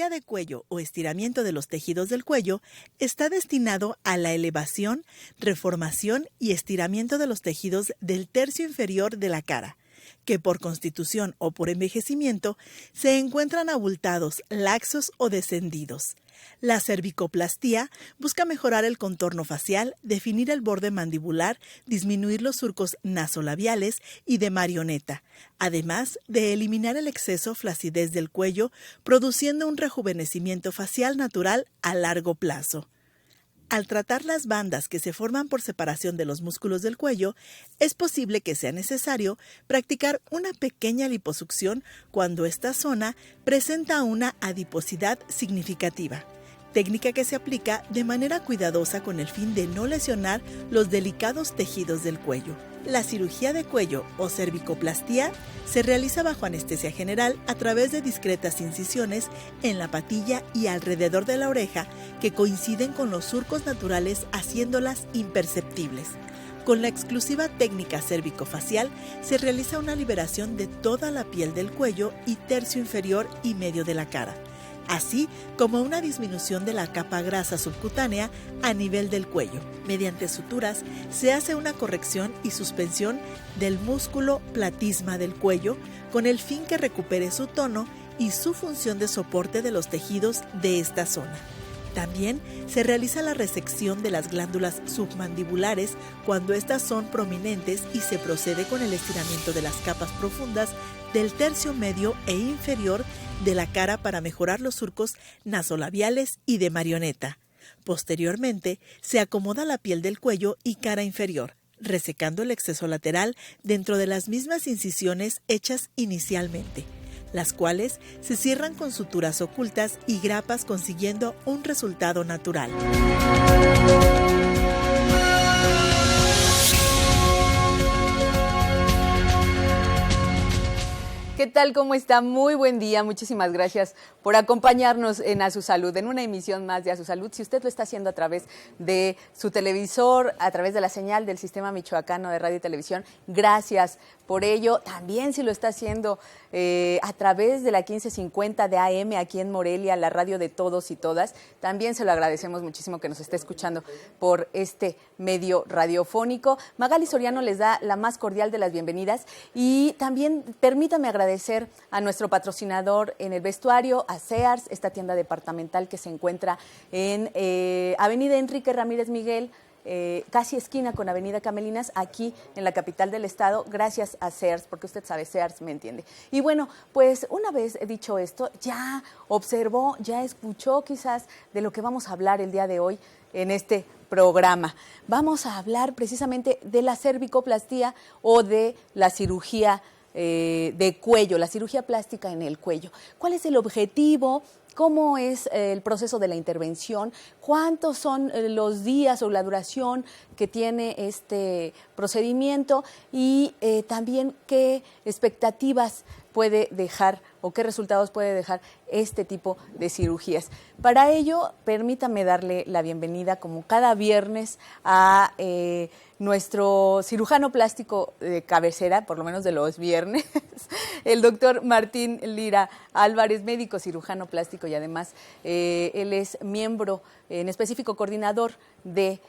cirugía de cuello o estiramiento de los tejidos del cuello está destinado a la elevación, reformación y estiramiento de los tejidos del tercio inferior de la cara, que por constitución o por envejecimiento se encuentran abultados, laxos o descendidos. La cervicoplastía busca mejorar el contorno facial, definir el borde mandibular, disminuir los surcos nasolabiales y de marioneta, además de eliminar el exceso flacidez del cuello, produciendo un rejuvenecimiento facial natural a largo plazo. Al tratar las bandas que se forman por separación de los músculos del cuello, es posible que sea necesario practicar una pequeña liposucción cuando esta zona presenta una adiposidad significativa, técnica que se aplica de manera cuidadosa con el fin de no lesionar los delicados tejidos del cuello. La cirugía de cuello o cervicoplastía se realiza bajo anestesia general a través de discretas incisiones en la patilla y alrededor de la oreja que coinciden con los surcos naturales, haciéndolas imperceptibles. Con la exclusiva técnica cervicofacial se realiza una liberación de toda la piel del cuello y tercio inferior y medio de la cara, así como una disminución de la capa grasa subcutánea a nivel del cuello. Mediante suturas se hace una corrección y suspensión del músculo platisma del cuello con el fin que recupere su tono y su función de soporte de los tejidos de esta zona. También se realiza la resección de las glándulas submandibulares cuando estas son prominentes y se procede con el estiramiento de las capas profundas del tercio medio e inferior de la cara para mejorar los surcos nasolabiales y de marioneta. Posteriormente, se acomoda la piel del cuello y cara inferior, resecando el exceso lateral dentro de las mismas incisiones hechas inicialmente, las cuales se cierran con suturas ocultas y grapas, consiguiendo un resultado natural. ¿Qué tal? ¿Cómo está? Muy buen día. Muchísimas gracias por acompañarnos en A Su Salud, en una emisión más de A Su Salud. Si usted lo está haciendo a través de su televisor, a través de la señal del Sistema Michoacano de Radio y Televisión, gracias por ello. También si lo está haciendo a través de la 1550 de AM aquí en Morelia, la radio de todos y todas, también se lo agradecemos muchísimo que nos esté escuchando por este medio radiofónico. Magali Soriano les da la más cordial de las bienvenidas y también permítame agradecer a nuestro patrocinador en el vestuario, a Sears, esta tienda departamental que se encuentra en Avenida Enrique Ramírez Miguel, casi esquina con Avenida Camelinas, aquí en la capital del estado, gracias a Sears, porque usted sabe, Sears me entiende. Y bueno, pues una vez dicho esto, ya observó, ya escuchó quizás de lo que vamos a hablar el día de hoy en este programa. Vamos a hablar precisamente de la cervicoplastía o de la cirugía de cuello, la cirugía plástica en el cuello. ¿Cuál es el objetivo? ¿Cómo es el proceso de la intervención? ¿Cuántos son los días o la duración que tiene este procedimiento? Y también qué expectativas puede dejar o qué resultados puede dejar este tipo de cirugías. Para ello, permítame darle la bienvenida, como cada viernes, a nuestro cirujano plástico de cabecera, por lo menos de los viernes, el doctor Martín Lira Álvarez, médico cirujano plástico y además él es miembro, en específico coordinador de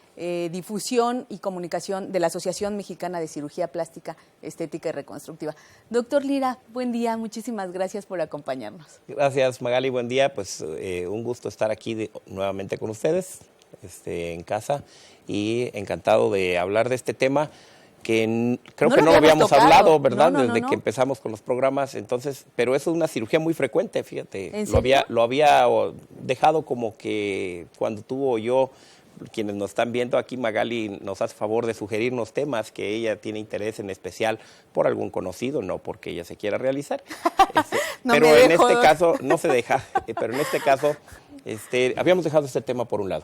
difusión y comunicación de la Asociación Mexicana de Cirugía Plástica, Estética y Reconstructiva. Doctor Lira, buen día, muchísimas gracias por acompañarnos. Gracias, Magali, buen día, pues un gusto estar aquí nuevamente con ustedes, en casa, y encantado de hablar de este tema que creo que no lo habíamos hablado, ¿verdad? Desde que empezamos con los programas, entonces, pero eso es una cirugía muy frecuente, fíjate. Lo había dejado como que cuando tuvo yo, quienes nos están viendo aquí, Magali nos hace favor de sugerirnos temas que ella tiene interés en especial por algún conocido, no porque ella se quiera realizar. Pero en este caso, no se deja, pero en este caso habíamos dejado este tema por un lado,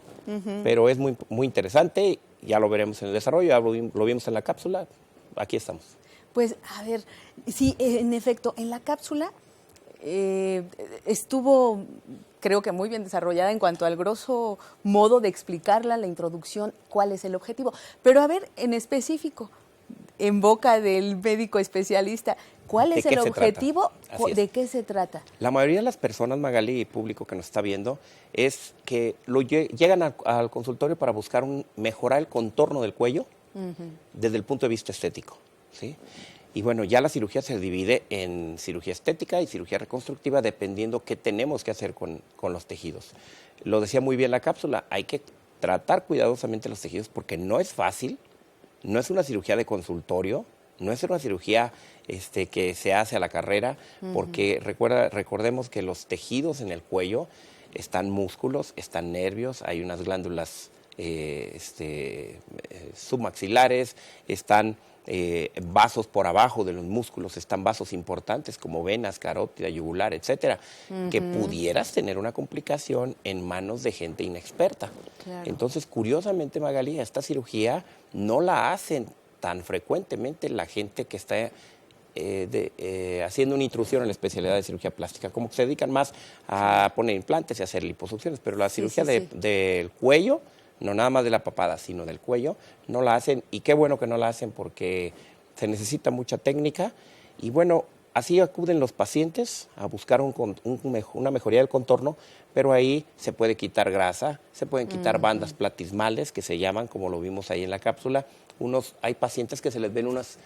pero es muy, muy interesante, ya lo veremos en el desarrollo, ya lo vimos en la cápsula, aquí estamos. Pues, a ver, sí, en efecto, en la cápsula estuvo, creo que muy bien desarrollada en cuanto al grosso modo de explicarla, la introducción, cuál es el objetivo. Pero a ver, en específico, en boca del médico especialista, ¿Cuál es el objetivo? ¿De qué se trata? La mayoría de las personas, Magali, y público que nos está viendo, es que llegan al consultorio para buscar mejorar el contorno del cuello desde el punto de vista estético, ¿sí? Y bueno, ya la cirugía se divide en cirugía estética y cirugía reconstructiva dependiendo qué tenemos que hacer con los tejidos. Lo decía muy bien la cápsula, hay que tratar cuidadosamente los tejidos porque no es fácil, no es una cirugía de consultorio, no es una cirugía que se hace a la carrera, porque recordemos que los tejidos en el cuello están músculos, están nervios, hay unas glándulas submaxilares, están vasos por abajo de los músculos, están vasos importantes como venas, carótida, yugular, etcétera, que pudieras tener una complicación en manos de gente inexperta. Claro. Entonces, curiosamente, Magali, esta cirugía no la hacen tan frecuentemente la gente que está haciendo una intrusión en la especialidad de cirugía plástica, como que se dedican más a poner implantes y hacer liposucciones, pero la cirugía del cuello, no nada más de la papada, sino del cuello, no la hacen, y qué bueno que no la hacen porque se necesita mucha técnica, y bueno, así acuden los pacientes a buscar una mejoría del contorno, pero ahí se puede quitar grasa, se pueden quitar bandas platismales, que se llaman, como lo vimos ahí en la cápsula. Hay pacientes que se les ven unas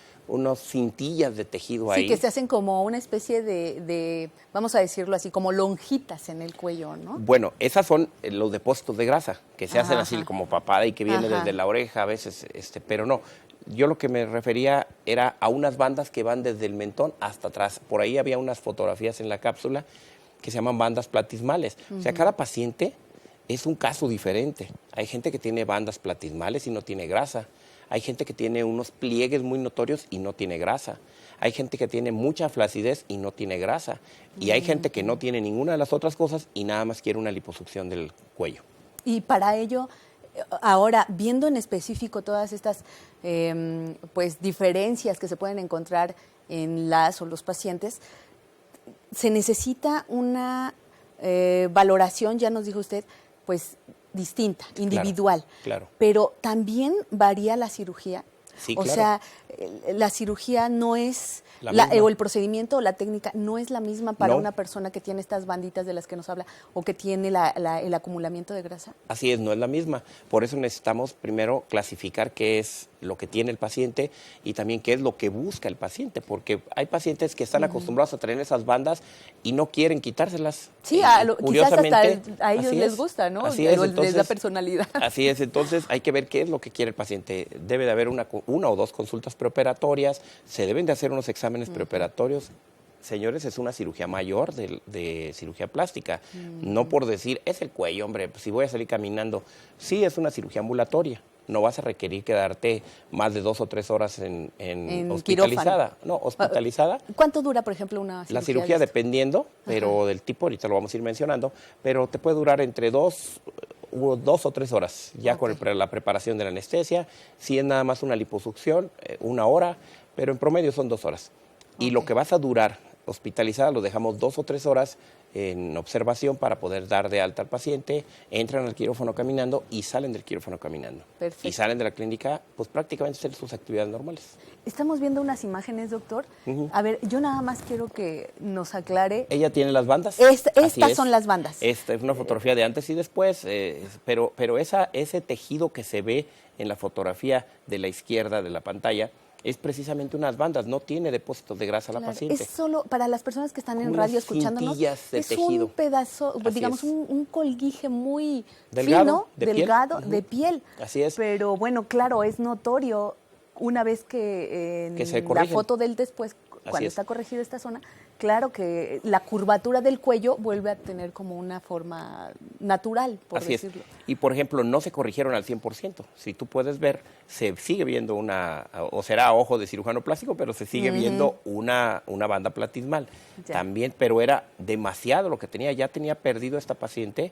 cintillas de tejido ahí. Sí, que se hacen como una especie de, vamos a decirlo así, como lonjitas en el cuello, ¿no? Bueno, esas son los depósitos de grasa, que se hacen así como papada y que viene desde la oreja a veces, pero no. Yo lo que me refería era a unas bandas que van desde el mentón hasta atrás. Por ahí había unas fotografías en la cápsula que se llaman bandas platismales. O sea, cada paciente es un caso diferente. Hay gente que tiene bandas platismales y no tiene grasa. Hay gente que tiene unos pliegues muy notorios y no tiene grasa. Hay gente que tiene mucha flacidez y no tiene grasa. Y hay gente que no tiene ninguna de las otras cosas y nada más quiere una liposucción del cuello. Y para ello, ahora, viendo en específico todas estas pues diferencias que se pueden encontrar en las o los pacientes, se necesita una valoración, ya nos dijo usted, pues distinta, individual. Claro. Pero también varía la cirugía. Sí, o claro. sea, la cirugía no es, o el procedimiento o la técnica no es la misma para una persona que tiene estas banditas de las que nos habla o que tiene el acumulamiento de grasa. Así es, no es la misma. Por eso necesitamos primero clasificar qué es lo que tiene el paciente y también qué es lo que busca el paciente, porque hay pacientes que están acostumbrados a tener esas bandas y no quieren quitárselas. Sí, quizás hasta a ellos les gusta, ¿no? Así es, les da personalidad. Así es, entonces hay que ver qué es lo que quiere el paciente. Debe de haber una o dos consultas preoperatorias, se deben de hacer unos exámenes preoperatorios. Señores, es una cirugía mayor de cirugía plástica. No por decir, es el cuello, hombre, si voy a salir caminando. Sí, es una cirugía ambulatoria. No vas a requerir quedarte más de 2 o 3 horas en hospitalizada. Quirófano. No, hospitalizada. ¿Cuánto dura, por ejemplo, una cirugía? La cirugía dependiendo, pero del tipo, ahorita lo vamos a ir mencionando, pero te puede durar entre 2 o 3 horas, ya con la preparación de la anestesia. Si es nada más una liposucción, 1 hora, pero en promedio son 2 horas. Y lo que vas a durar hospitalizada lo dejamos 2 o 3 horas en observación para poder dar de alta al paciente, entran al quirófano caminando y salen del quirófano caminando. Perfecto. Y salen de la clínica, pues prácticamente hacer sus actividades normales. Estamos viendo unas imágenes, doctor. A ver, yo nada más quiero que nos aclare. ¿Ella tiene las bandas? Estas son las bandas. Esta es una fotografía de antes y después, pero ese tejido que se ve en la fotografía de la izquierda de la pantalla es precisamente unas bandas, no tiene depósitos de grasa la paciente. Es solo, para las personas que están en radio escuchándonos, es tejido. Un pedazo, digamos, un colguije muy delgado, fino, delgado, de piel. Así es. Pero bueno, claro, es notorio una vez que en la foto del después, cuando está corregida esta zona, claro que la curvatura del cuello vuelve a tener como una forma natural, por decirlo. Y por ejemplo, no se corrigieron al 100%. Si tú puedes ver, se sigue viendo o será ojo de cirujano plástico, pero se sigue viendo una banda platismal. También, pero era demasiado lo que tenía. Ya tenía perdido esta paciente,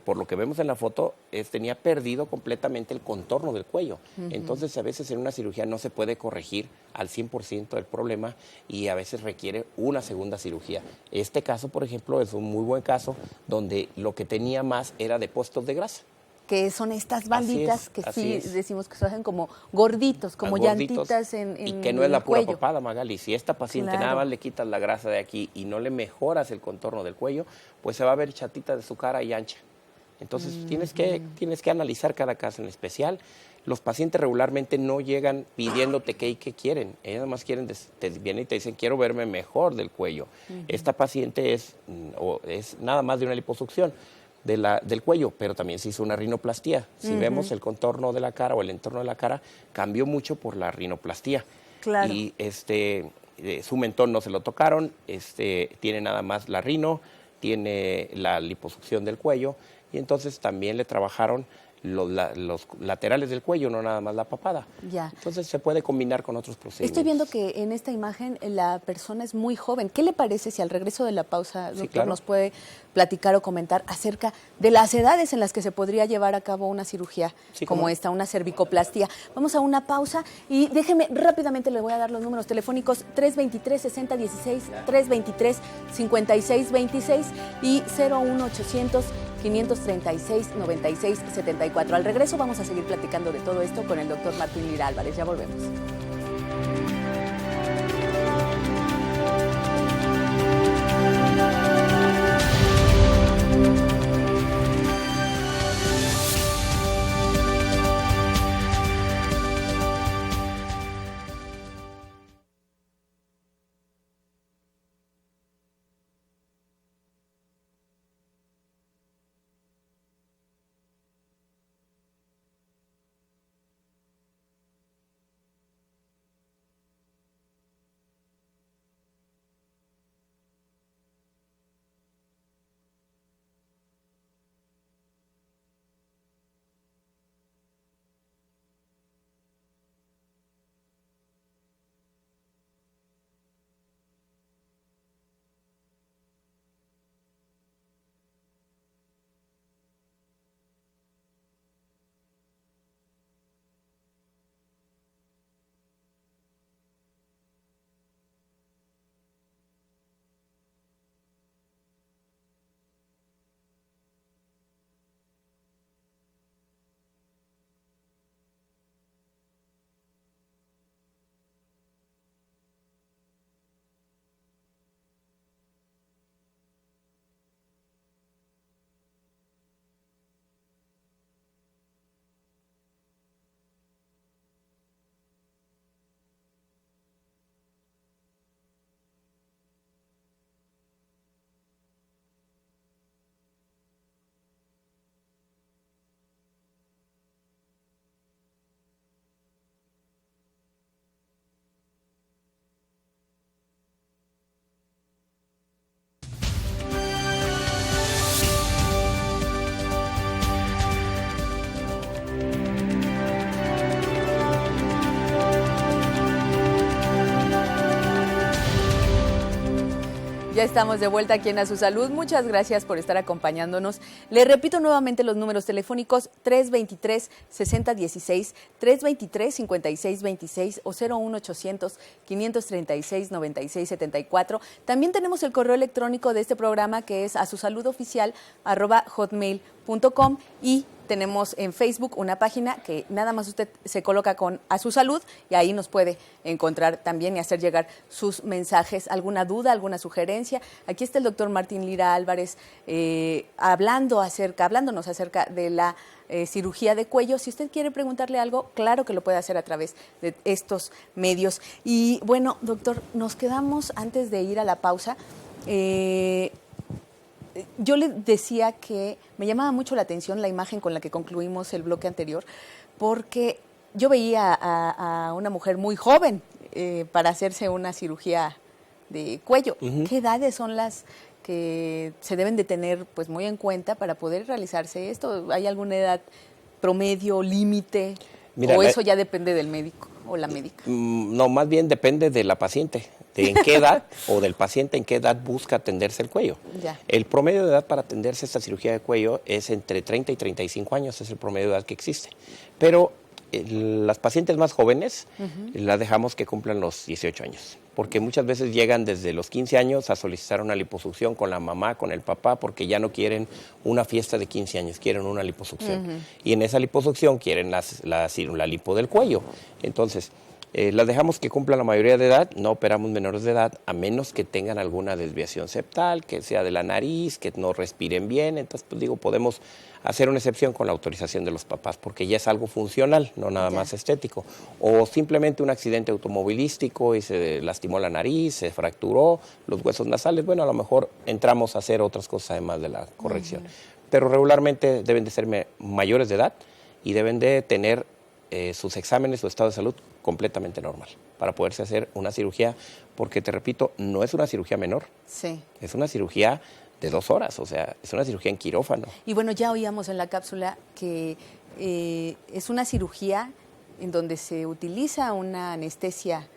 por lo que vemos en la foto, tenía perdido completamente el contorno del cuello. Entonces, a veces en una cirugía no se puede corregir al 100% el problema y a veces requiere una segunda cirugía. Este caso, por ejemplo, es un muy buen caso donde lo que tenía más era depósitos de grasa. que son estas banditas que sí es. decimos que se hacen como gorditos, como llantitas en y que no es la pura cuello. papada, Magali. Si esta paciente nada más le quitas la grasa de aquí y no le mejoras el contorno del cuello, pues se va a ver chatita de su cara y ancha. Entonces tienes que analizar cada caso en especial. Los pacientes regularmente no llegan pidiéndote qué y qué quieren. Ellos nada más quieren, te vienen y te dicen, quiero verme mejor del cuello. Esta paciente es nada más de una liposucción del cuello, pero también se hizo una rinoplastía. Si vemos el contorno de la cara o el entorno de la cara, cambió mucho por la rinoplastía. Claro. Y su mentón no se lo tocaron, tiene nada más la rino, tiene la liposucción del cuello, y entonces también le trabajaron los laterales del cuello, no nada más la papada. Ya. Entonces se puede combinar con otros procedimientos. Estoy viendo que en esta imagen la persona es muy joven. ¿Qué le parece si al regreso de la pausa, doctor, claro, nos puede platicar o comentar acerca de las edades en las que se podría llevar a cabo una cirugía como esta, una cervicoplastía? Vamos a una pausa y déjeme rápidamente, le voy a dar los números telefónicos 323-6016, 323-5626 y 01800 536-96-74. Al regreso vamos a seguir platicando de todo esto con el doctor Martín Lira Álvarez. Ya volvemos. Ya estamos de vuelta aquí en A Su Salud. Muchas gracias por estar acompañándonos. Le repito nuevamente los números telefónicos 323-6016, 323-5626 o 01800-536-9674. También tenemos el correo electrónico de este programa que es asusaludoficial@hotmail.com y tenemos en Facebook una página que nada más usted se coloca con A Su Salud y ahí nos puede encontrar también y hacer llegar sus mensajes, alguna duda, alguna sugerencia. Aquí está el doctor Martín Lira Álvarez hablándonos acerca de la cirugía de cuello. Si usted quiere preguntarle algo, claro que lo puede hacer a través de estos medios. Y bueno, doctor, nos quedamos antes de ir a la pausa. Yo le decía que me llamaba mucho la atención la imagen con la que concluimos el bloque anterior, porque yo veía a una mujer muy joven para hacerse una cirugía de cuello. ¿Qué edades son las que se deben de tener pues muy en cuenta para poder realizarse esto? ¿Hay alguna edad promedio, límite? ¿O eso ya depende del médico o la médica? No, más bien depende de la paciente, de en qué edad o del paciente en qué edad busca atenderse el cuello. Ya. El promedio de edad para atenderse esta cirugía de cuello es entre 30 y 35 años, es el promedio de edad que existe. Pero las pacientes más jóvenes las dejamos que cumplan los 18 años, porque muchas veces llegan desde los 15 años a solicitar una liposucción con la mamá, con el papá, porque ya no quieren una fiesta de 15 años, quieren una liposucción. Y en esa liposucción quieren la lipo del cuello. Entonces, las dejamos que cumplan la mayoría de edad, no operamos menores de edad, a menos que tengan alguna desviación septal, que sea de la nariz, que no respiren bien. Entonces, pues digo, podemos hacer una excepción con la autorización de los papás, porque ya es algo funcional, no nada más estético. O simplemente un accidente automovilístico y se lastimó la nariz, se fracturó los huesos nasales. Bueno, a lo mejor entramos a hacer otras cosas además de la corrección. Pero regularmente deben de ser mayores de edad y deben de tener sus exámenes, su estado de salud completamente normal para poderse hacer una cirugía, porque te repito, no es una cirugía menor, es una cirugía de 2 horas, o sea, es una cirugía en quirófano. Y bueno, ya oíamos en la cápsula que es una cirugía en donde se utiliza una anestesia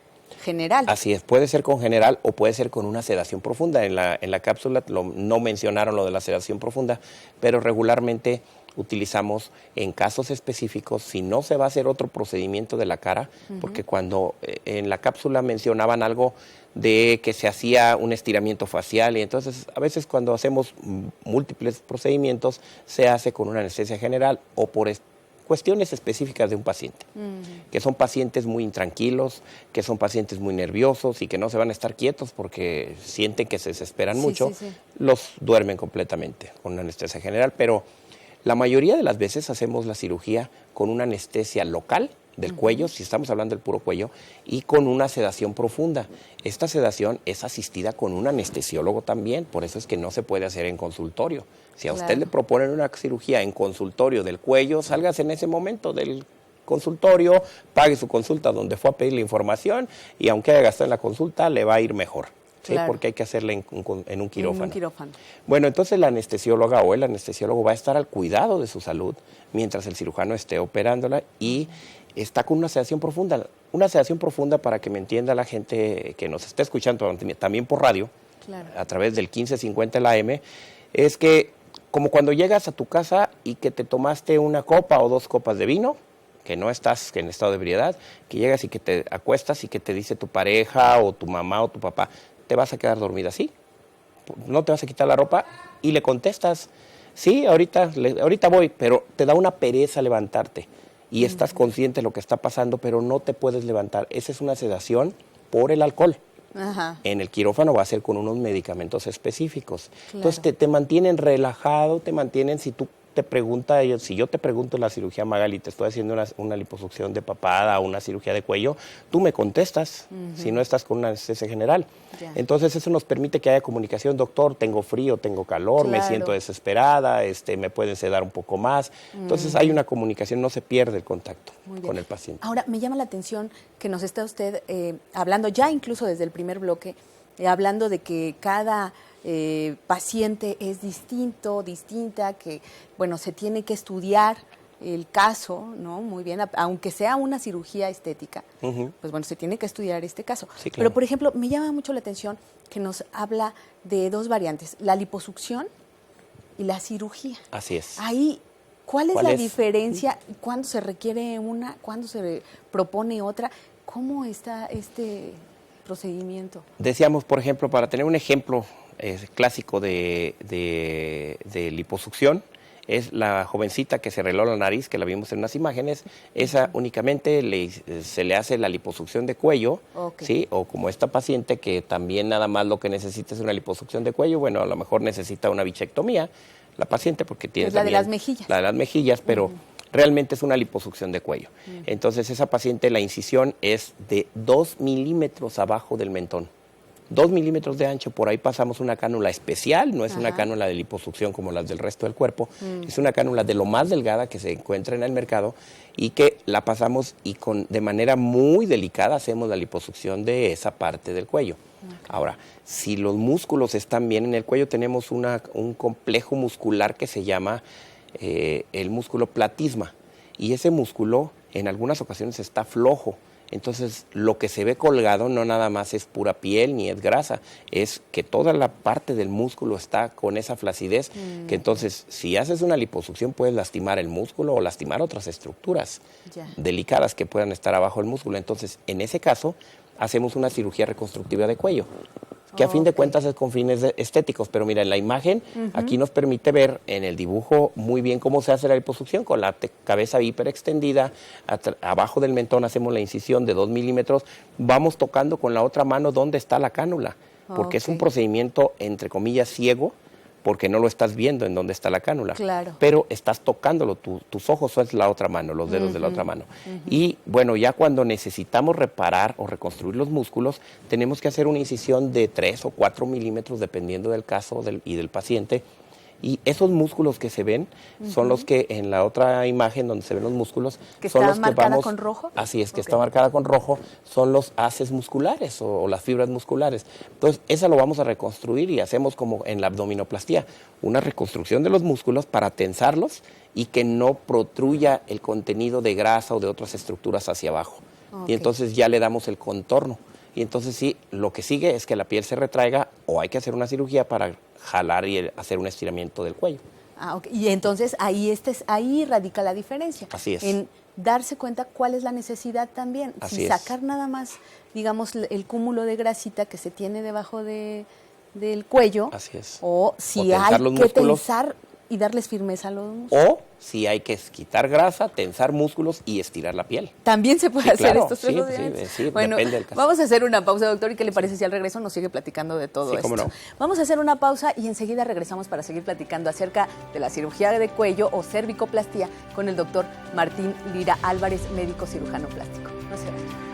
general. Así es, puede ser con general o puede ser con una sedación profunda. En la cápsula no mencionaron lo de la sedación profunda, pero regularmente utilizamos en casos específicos, si no se va a hacer otro procedimiento de la cara, porque cuando en la cápsula mencionaban algo de que se hacía un estiramiento facial, y entonces a veces cuando hacemos múltiples procedimientos se hace con una anestesia general o por cuestiones específicas de un paciente, que son pacientes muy intranquilos, que son pacientes muy nerviosos y que no se van a estar quietos porque sienten que se desesperan mucho, los duermen completamente con una anestesia general, pero la mayoría de las veces hacemos la cirugía con una anestesia local del cuello, si estamos hablando del puro cuello, y con una sedación profunda. Esta sedación es asistida con un anestesiólogo también, por eso es que no se puede hacer en consultorio. Si a usted le proponen una cirugía en consultorio del cuello, sálgase en ese momento del consultorio, pague su consulta donde fue a pedir la información y aunque haya gastado en la consulta, le va a ir mejor. ¿Sí? Porque hay que hacerla en un quirófano. En un quirófano. Bueno, entonces la anestesióloga o el anestesiólogo va a estar al cuidado de su salud mientras el cirujano esté operándola y está con una sedación profunda. Una sedación profunda, para que me entienda la gente que nos está escuchando también por radio, a través del 1550 la AM, es que como cuando llegas a tu casa y que te tomaste una copa o 2 copas de vino, que no estás en estado de ebriedad, que llegas y que te acuestas y que te dice tu pareja o tu mamá o tu papá, ¿te vas a quedar dormida así? ¿No te vas a quitar la ropa? Y le contestas, sí, ahorita voy, pero te da una pereza levantarte y estás consciente de lo que está pasando, pero no te puedes levantar. Esa es una sedación por el alcohol. En el quirófano va a ser con unos medicamentos específicos. Entonces te mantienen relajado, te mantienen, si yo te pregunto en la cirugía, Magali, te estoy haciendo una liposucción de papada o una cirugía de cuello, tú me contestas si no estás con una anestesia general. Entonces eso nos permite que haya comunicación. Doctor, tengo frío, tengo calor, me siento desesperada, me pueden sedar un poco más. Entonces hay una comunicación, no se pierde el contacto con el paciente. Ahora, me llama la atención que nos está usted hablando, ya incluso desde el primer bloque, hablando de que cada paciente es distinta, que, bueno, se tiene que estudiar el caso, ¿no? Muy bien, aunque sea una cirugía estética, pues bueno, se tiene que estudiar este caso. Sí, claro. Pero, por ejemplo, me llama mucho la atención que nos habla de 2 variantes, la liposucción y la cirugía. Así es. Ahí, ¿cuál es la diferencia? ¿Cuándo se requiere una? ¿Cuándo se propone otra? ¿Cómo está este procedimiento? Decíamos, por ejemplo, para tener un ejemplo clásico de liposucción, es la jovencita que se arregló la nariz, que la vimos en unas imágenes. Esa únicamente se le hace la liposucción de cuello, ¿sí? O como esta paciente que también nada más lo que necesita es una liposucción de cuello, bueno, a lo mejor necesita una bichectomía, la paciente, porque tiene es la de las mejillas. La de las mejillas, pero realmente es una liposucción de cuello. Entonces esa paciente, la incisión es de 2 milímetros abajo del mentón. 2 milímetros de ancho, por ahí pasamos una cánula especial, no es una cánula de liposucción como las del resto del cuerpo, es una cánula de lo más delgada que se encuentra en el mercado y que la pasamos y de manera muy delicada hacemos la liposucción de esa parte del cuello. Ahora, si los músculos están bien en el cuello, tenemos un complejo muscular que se llama el músculo platisma, y ese músculo en algunas ocasiones está flojo. Entonces, lo que se ve colgado no nada más es pura piel ni es grasa, es que toda la parte del músculo está con esa flacidez, que entonces, si haces una liposucción, puedes lastimar el músculo o lastimar otras estructuras delicadas que puedan estar abajo del músculo. Entonces, en ese caso, hacemos una cirugía reconstructiva de cuello, que a fin de cuentas es con fines estéticos, pero mira, en la imagen aquí nos permite ver en el dibujo muy bien cómo se hace la liposucción, con la cabeza hiperextendida, abajo del mentón hacemos la incisión de 2 milímetros, vamos tocando con la otra mano dónde está la cánula, porque es un procedimiento, entre comillas, ciego, porque no lo estás viendo en dónde está la cánula, pero estás tocándolo, tus ojos son la otra mano, los dedos de la otra mano. Y bueno, ya cuando necesitamos reparar o reconstruir los músculos, tenemos que hacer una incisión de 3 o 4 milímetros, dependiendo del caso y del paciente. Y esos músculos que se ven son los que en la otra imagen donde se ven los músculos ¿Que son está los que marcada vamos, con rojo? Así es, que está marcada con rojo, son los haces musculares o las fibras musculares. Entonces, esa lo vamos a reconstruir y hacemos como en la abdominoplastía, una reconstrucción de los músculos para tensarlos y que no protruya el contenido de grasa o de otras estructuras hacia abajo. Y entonces ya le damos el contorno. Y entonces sí, lo que sigue es que la piel se retraiga o hay que hacer una cirugía para jalar y hacer un estiramiento del cuello. Y entonces ahí radica la diferencia. Así es. En darse cuenta cuál es la necesidad también. Así Si es. sacar nada más, digamos, el cúmulo de grasita que se tiene debajo del cuello. Así es. O si O hay tensar los que músculos. tensar y darles firmeza a los músculos. O si hay que quitar grasa, tensar músculos y estirar la piel. También se puede Sí, hacer claro, estos tres sí, procedimientos. sí, Bueno, depende del caso. vamos a hacer una pausa, doctor, y qué le parece si al regreso nos sigue platicando de todo esto. Cómo no. Vamos a hacer una pausa y enseguida regresamos para seguir platicando acerca de la cirugía de cuello o cervicoplastía con el doctor Martín Lira Álvarez, médico cirujano plástico. No se vayan.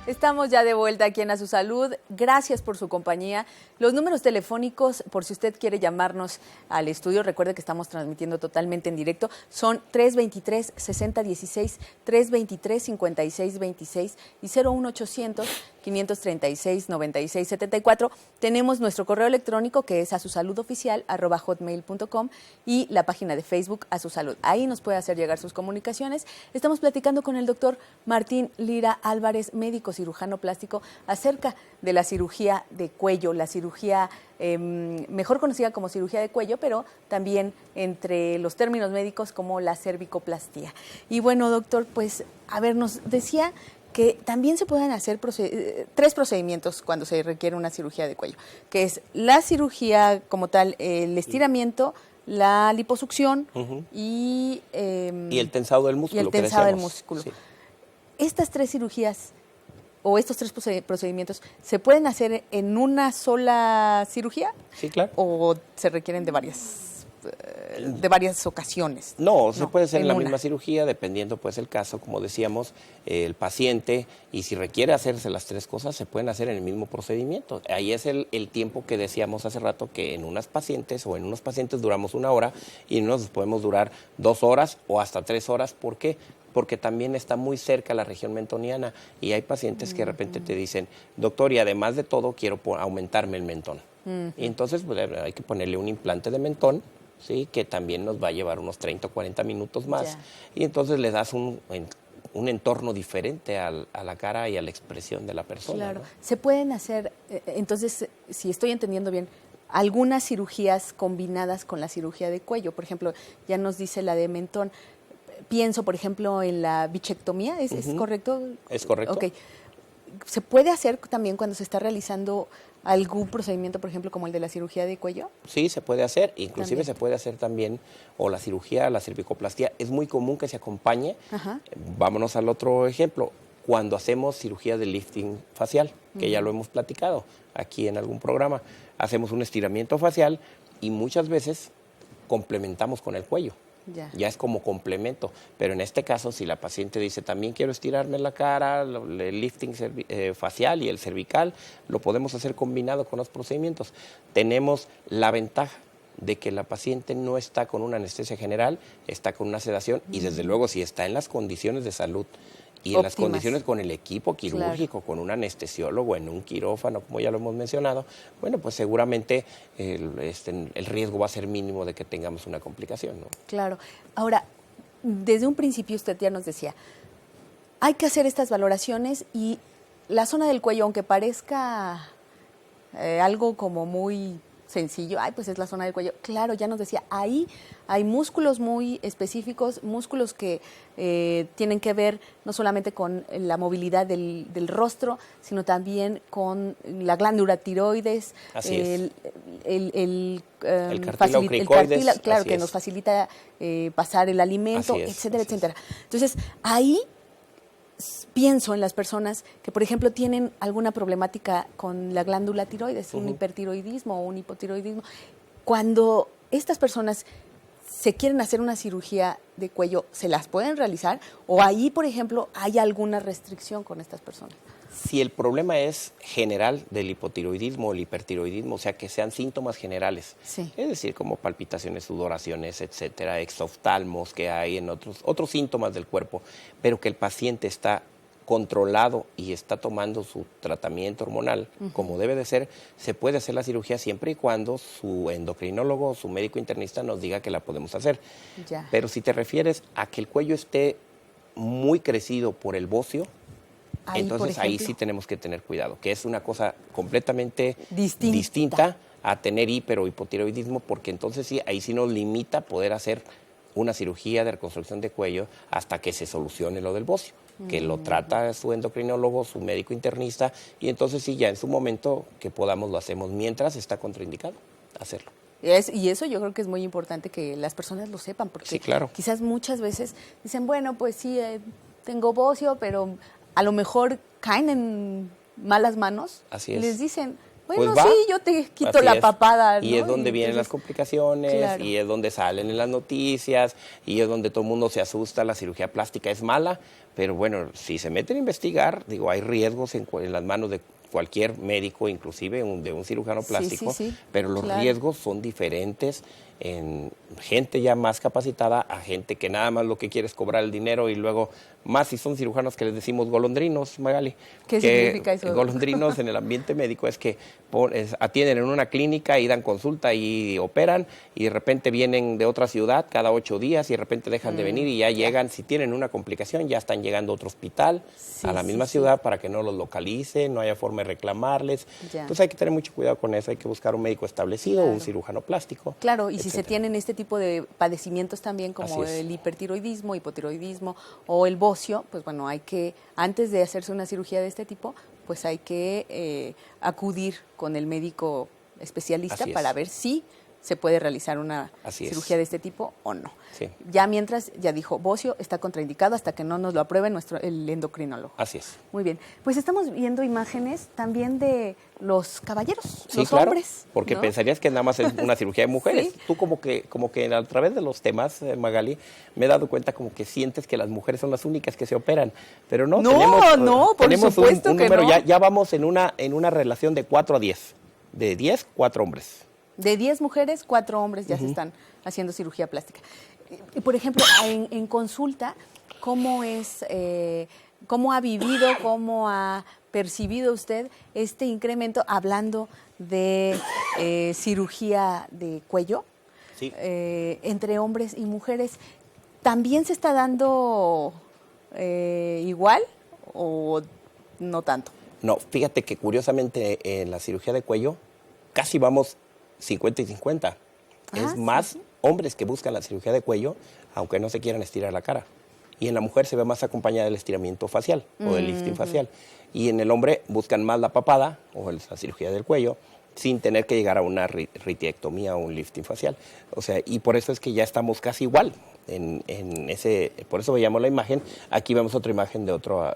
Estamos ya de vuelta aquí en A Su Salud. Gracias por su compañía. Los números telefónicos, por si usted quiere llamarnos al estudio, recuerde que estamos transmitiendo totalmente en directo, son 323-6016, 323-5626 y 01800-536-9674. Tenemos nuestro correo electrónico que es asusaludoficial@hotmail.com y la página de Facebook A Su Salud. Ahí nos puede hacer llegar sus comunicaciones. Estamos platicando con el doctor Martín Lira Álvarez, médico cirujano plástico, acerca de la cirugía de cuello, la cirugía mejor conocida como cirugía de cuello, pero también entre los términos médicos como la cervicoplastía. Y bueno, doctor, pues, a ver, nos decía que también se pueden hacer tres procedimientos cuando se requiere una cirugía de cuello, que es la cirugía como tal, el estiramiento, la liposucción y el tensado del músculo. Y el tensado del músculo. Sí. Estas tres cirugías o estos tres procedimientos, ¿se pueden hacer en una sola cirugía? Sí, claro. ¿O se requieren de varias ocasiones? No, se puede hacer en la misma cirugía, dependiendo pues el caso, como decíamos, el paciente, y si requiere hacerse las tres cosas, se pueden hacer en el mismo procedimiento. Ahí es el tiempo que decíamos hace rato, que en unas pacientes o en unos pacientes duramos 1 hora y en unos podemos durar 2 horas o hasta 3 horas. ¿Por qué? Porque también está muy cerca la región mentoniana y hay pacientes que de repente te dicen, doctor, y además de todo quiero aumentarme el mentón. Y entonces pues, hay que ponerle un implante de mentón, ¿sí? Que también nos va a llevar unos 30 o 40 minutos más. Y entonces le das un entorno diferente a la cara y a la expresión de la persona. Claro. ¿No? Se pueden hacer, entonces, si estoy entendiendo bien, algunas cirugías combinadas con la cirugía de cuello. Por ejemplo, ya nos dice la de mentón. Pienso, por ejemplo, en la bichectomía, ¿es correcto? Es correcto. Ok. ¿Se puede hacer también cuando se está realizando algún procedimiento, por ejemplo, como el de la cirugía de cuello? Sí, se puede hacer, inclusive también se puede hacer también, o la cirugía, la cervicoplastia, es muy común que se acompañe. Vámonos al otro ejemplo, cuando hacemos cirugía de lifting facial, que ya lo hemos platicado aquí en algún programa, hacemos un estiramiento facial y muchas veces complementamos con el cuello. Ya es como complemento, pero en este caso si la paciente dice también quiero estirarme la cara, el lifting facial y el cervical, lo podemos hacer combinado con los procedimientos. Tenemos la ventaja de que la paciente no está con una anestesia general, está con una sedación y desde luego si está en las condiciones de salud y en las condiciones con el equipo quirúrgico, con un anestesiólogo, en un quirófano, como ya lo hemos mencionado, bueno, pues seguramente el riesgo va a ser mínimo de que tengamos una complicación, ¿no? Claro. Ahora, desde un principio usted ya nos decía, hay que hacer estas valoraciones y la zona del cuello, aunque parezca algo como muy sencillo, pues es la zona del cuello. Claro, ya nos decía, ahí hay músculos muy específicos, músculos que tienen que ver no solamente con la movilidad del rostro, sino también con la glándula tiroides, el cartílago cricoides, claro, que nos facilita pasar el alimento, etcétera, etcétera. Entonces, ahí pienso en las personas que, por ejemplo, tienen alguna problemática con la glándula tiroides, un hipertiroidismo o un hipotiroidismo. Cuando estas personas se quieren hacer una cirugía de cuello, ¿se las pueden realizar? ¿O ahí, por ejemplo, hay alguna restricción con estas personas? Si el problema es general del hipotiroidismo o el hipertiroidismo, o sea, que sean síntomas generales, es decir, como palpitaciones, sudoraciones, etcétera, exoftalmos que hay en otros síntomas del cuerpo, pero que el paciente está controlado y está tomando su tratamiento hormonal como debe de ser, se puede hacer la cirugía siempre y cuando su endocrinólogo o su médico internista nos diga que la podemos hacer. Pero si te refieres a que el cuello esté muy crecido por el bocio, entonces ahí sí tenemos que tener cuidado, que es una cosa completamente distinta a tener hiper o hipotiroidismo, porque entonces sí, ahí sí nos limita poder hacer una cirugía de reconstrucción de cuello hasta que se solucione lo del bocio, que lo trata su endocrinólogo, su médico internista, y entonces sí, ya en su momento que podamos lo hacemos, mientras está contraindicado hacerlo. Y eso yo creo que es muy importante que las personas lo sepan, porque quizás muchas veces dicen, bueno, pues sí, tengo bocio, pero a lo mejor caen en malas manos. Así es. Les dicen, bueno, pues sí, yo te quito la papada, ¿no? Y es donde vienen las complicaciones, y es donde salen en las noticias, y es donde todo el mundo se asusta, la cirugía plástica es mala, pero bueno, si se meten a investigar, digo, hay riesgos en las manos de cualquier médico, inclusive de un cirujano plástico, pero los riesgos son diferentes en gente ya más capacitada a gente que nada más lo que quiere es cobrar el dinero, y luego más si son cirujanos que les decimos golondrinos, Magali. ¿Qué significa eso? Golondrinos en el ambiente médico es que atienden en una clínica y dan consulta y operan, y de repente vienen de otra ciudad cada 8 días y de repente dejan de venir y ya llegan, si tienen una complicación ya están llegando a otro hospital, a la misma ciudad para que no los localicen, no haya forma de reclamarles. Entonces hay que tener mucho cuidado con eso, hay que buscar un médico establecido, un cirujano plástico. Claro, y si se tienen este tipo de padecimientos también como el hipertiroidismo, hipotiroidismo o el bocio, bocio, pues bueno, hay que, antes de hacerse una cirugía de este tipo, pues hay que acudir con el médico especialista para ver si se puede realizar una cirugía de este tipo o no. Sí. Ya mientras, ya dijo, bocio está contraindicado hasta que no nos lo apruebe el endocrinólogo. Así es. Muy bien. Pues estamos viendo imágenes también de los caballeros, sí, los claro, hombres. porque ¿no? pensarías que nada más es una cirugía de mujeres. Sí. Tú como que a través de los temas, Magali, me he dado cuenta como que sientes que las mujeres son las únicas que se operan, pero no. Tenemos supuesto un número, que no. ya vamos en una relación de 4 a 10. De 10, 4 hombres. De 10 mujeres, 4 hombres ya se están haciendo cirugía plástica. Y por ejemplo, en consulta, ¿cómo ha vivido, cómo ha percibido usted este incremento hablando de cirugía de cuello entre hombres y mujeres? ¿También se está dando igual o no tanto? No, fíjate que curiosamente en la cirugía de cuello casi vamos 50 y 50. Es más hombres que buscan la cirugía de cuello, aunque no se quieran estirar la cara. Y en la mujer se ve más acompañada del estiramiento facial o del lifting facial. Y en el hombre buscan más la papada o la cirugía del cuello sin tener que llegar a una ritiectomía o un lifting facial. O sea, y por eso es que ya estamos casi igual. Por eso veíamos la imagen. Aquí vemos otra imagen de otro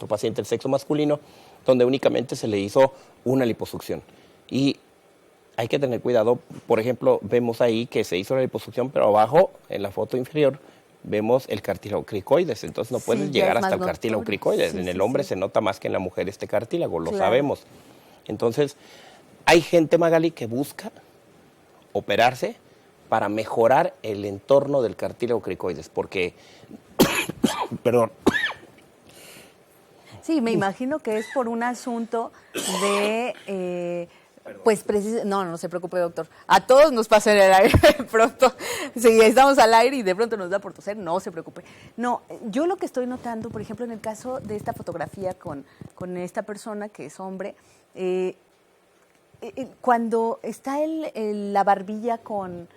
paciente del sexo masculino, donde únicamente se le hizo una liposucción. Y hay que tener cuidado. Por ejemplo, vemos ahí que se hizo la liposucción, pero abajo, en la foto inferior, vemos el cartílago cricoides. Entonces no puedes llegar hasta el cartílago cricoides. En el hombre se nota más que en la mujer este cartílago, lo sabemos. Entonces, hay gente, Magali, que busca operarse para mejorar el entorno del cartílago cricoides, porque, perdón. Sí, me imagino que es por un asunto de, no se preocupe, doctor. A todos nos pasa en el aire de pronto. Si estamos al aire y de pronto nos da por toser, no se preocupe. No, yo lo que estoy notando, por ejemplo, en el caso de esta fotografía con esta persona que es hombre, cuando está la barbilla con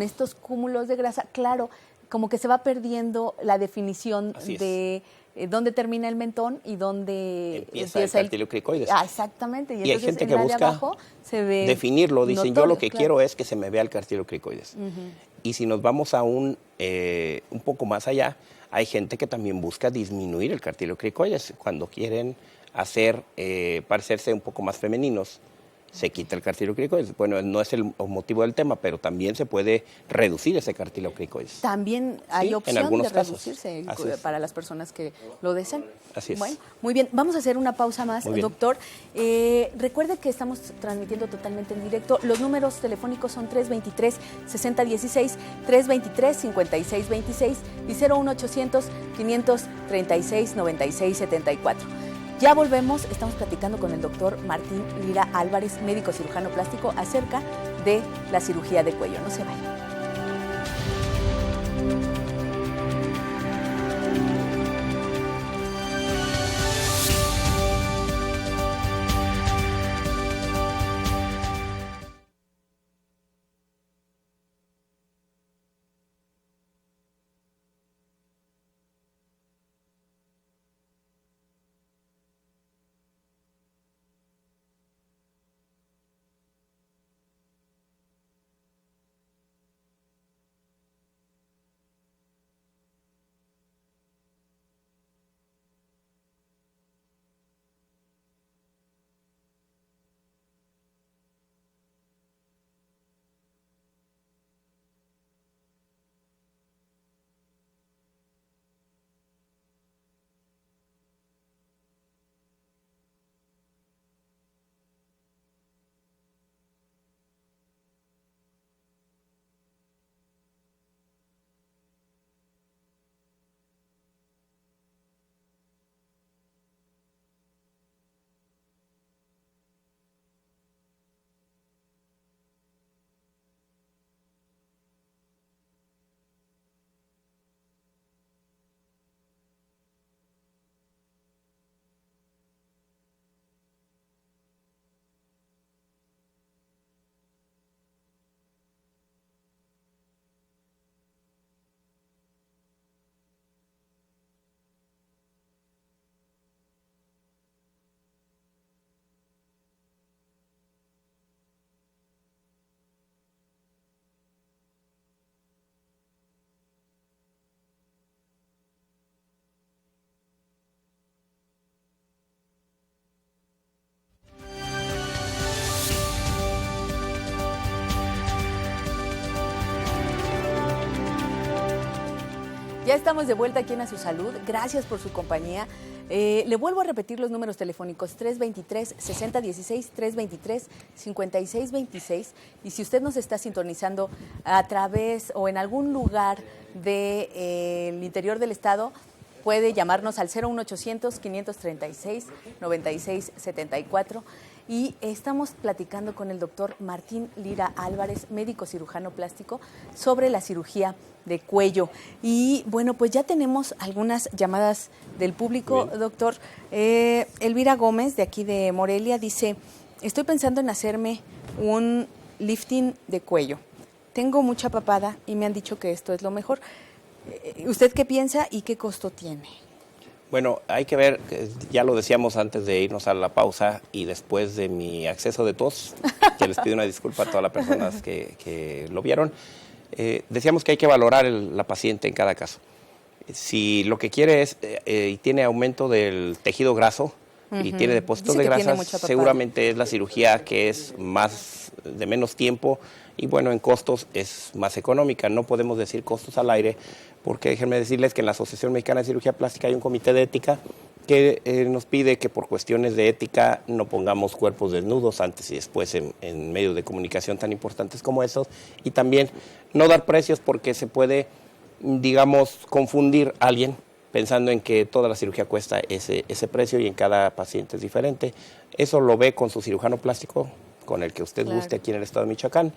estos cúmulos de grasa, claro, como que se va perdiendo la definición de dónde termina el mentón y dónde empieza el cartílago cricoides. Exactamente. Y hay gente que busca abajo se ve definirlo. Dicen, notorio, yo lo que quiero es que se me vea el cartílago cricoides. Y si nos vamos a un poco más allá, hay gente que también busca disminuir el cartílago cricoides. Cuando quieren parecerse un poco más femeninos, se quita el cartílago cricoides. Bueno, no es el motivo del tema, pero también se puede reducir ese cartílago cricoides. También hay opción en algunos de reducirse para las personas que lo desean. Así es. Bueno, muy bien. Vamos a hacer una pausa más, doctor. Recuerde que estamos transmitiendo totalmente en directo. Los números telefónicos son 323-6016, 323-5626 y 01800-536-9674. Ya volvemos, estamos platicando con el doctor Martín Lira Álvarez, médico cirujano plástico, acerca de la cirugía de cuello. No se vayan. ya estamos de vuelta aquí en A Su Salud. Gracias por su compañía. Le vuelvo a repetir los números telefónicos: 323-6016, 323-5626. Y si usted nos está sintonizando a través o en algún lugar del interior del estado, puede llamarnos al 01800-536-9674. Y estamos platicando con el doctor Martín Lira Álvarez, médico cirujano plástico, sobre la cirugía de cuello. Y bueno, pues ya tenemos algunas llamadas del público, doctor. Elvira Gómez, de aquí de Morelia, dice: estoy pensando en hacerme un lifting de cuello. Tengo mucha papada y me han dicho que esto es lo mejor. ¿Usted qué piensa y qué costo tiene? Bueno, hay que ver, ya lo decíamos antes de irnos a la pausa y después de mi acceso de tos, que les pido una disculpa a todas las personas que lo vieron, decíamos que hay que valorar la paciente en cada caso. Si lo que quiere es, y tiene aumento del tejido graso y tiene depósitos de grasas, seguramente es la cirugía que es de menos tiempo y bueno, en costos es más económica. No podemos decir costos al aire, porque déjenme decirles que en la Asociación Mexicana de Cirugía Plástica hay un comité de ética que nos pide que por cuestiones de ética no pongamos cuerpos desnudos antes y después en medios de comunicación tan importantes como esos, y también no dar precios porque se puede, digamos, confundir a alguien pensando en que toda la cirugía cuesta ese precio y en cada paciente es diferente. Eso lo ve con su cirujano plástico, con el que usted guste aquí en el estado de Michoacán,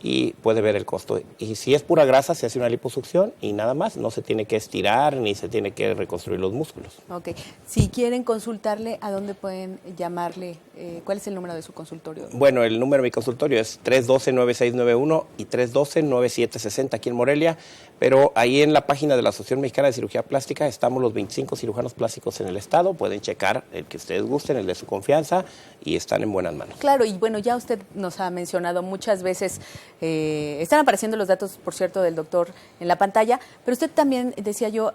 y puede ver el costo. Y si es pura grasa, se hace una liposucción y nada más, no se tiene que estirar ni se tiene que reconstruir los músculos. Ok. Si quieren consultarle, ¿a dónde pueden llamarle? ¿Cuál es el número de su consultorio? Bueno, el número de mi consultorio es 312-9691 y 312-9760 aquí en Morelia, pero ahí en la página de la Asociación Mexicana de Cirugía Plástica estamos los 25 cirujanos plásticos en el estado, pueden checar el que ustedes gusten, el de su confianza, y están en buenas manos. Claro, y bueno, ya usted nos ha mencionado muchas veces, están apareciendo los datos, por cierto, del doctor en la pantalla, pero usted también, decía yo,